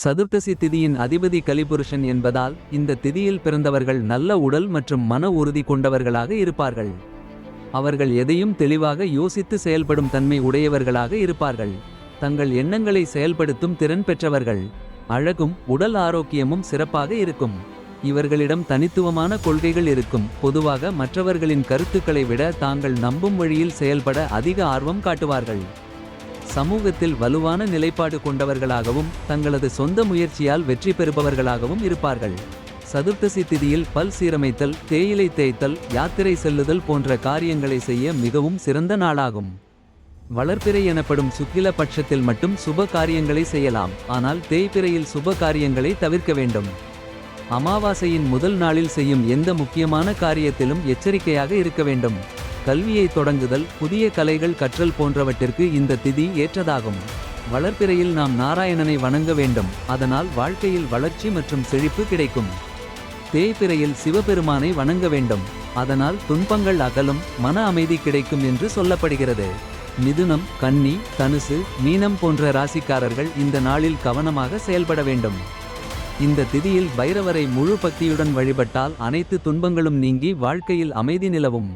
சதுர்த்தசி திதியின் அதிபதி கலிபுருஷன் என்பதால் இந்த திதியில் பிறந்தவர்கள் நல்ல உடல் மற்றும் மன உறுதி கொண்டவர்களாக இருப்பார்கள். அவர்கள் எதையும் தெளிவாக யோசித்து செயல்படும் தன்மை உடையவர்களாக இருப்பார்கள். தங்கள் எண்ணங்களை செயல்படுத்தும் திறன் பெற்றவர்கள். அழகும் உடல் ஆரோக்கியமும் சிறப்பாக இருக்கும். இவர்களிடம் தனித்துவமான கொள்கைகள் இருக்கும். பொதுவாக மற்றவர்களின் கருத்துக்களை விட தாங்கள் நம்பும் வழியில் செயல்பட அதிக ஆர்வம் காட்டுவார்கள். சமூகத்தில் வலுவான நிலைப்பாடு கொண்டவர்களாகவும் தங்களது சொந்த முயற்சியால் வெற்றி பெறுபவர்களாகவும் இருப்பார்கள். சதுர்த்தசி திதியில் பல் சீரமைத்தல், தேயிலை தேய்த்தல், யாத்திரை செல்லுதல் போன்ற காரியங்களை செய்ய மிகவும் சிறந்த நாளாகும். வளர்பிறை எனப்படும் சுக்கில பட்சத்தில் மட்டும் சுப காரியங்களை செய்யலாம். ஆனால் தேய்பிறையில் சுப காரியங்களை தவிர்க்க வேண்டும். அமாவாசையின் முதல் நாளில் செய்யும் எந்த முக்கியமான காரியத்திலும் எச்சரிக்கையாக இருக்க வேண்டும். கல்வியை தொடங்குதல், புதிய கலைகள் கற்றல் போன்றவற்றிற்கு இந்த திதி ஏற்றதாகும். வளர்பிறையில் நாம் நாராயணனை வணங்க வேண்டும். அதனால் வாழ்க்கையில் வளர்ச்சி மற்றும் செழிப்பு கிடைக்கும். தேய்பிறையில் சிவபெருமானை வணங்க வேண்டும். அதனால் துன்பங்கள் அகலும், மன அமைதி கிடைக்கும் என்று சொல்லப்படுகிறது. மிதுனம், கன்னி, தனுசு, மீனம் போன்ற ராசிக்காரர்கள் இந்த நாளில் கவனமாக செயல்பட வேண்டும். இந்த திதியில் பைரவரை முழு பக்தியுடன் வழிபட்டால் அனைத்து துன்பங்களும் நீங்கி வாழ்க்கையில் அமைதி நிலவும்.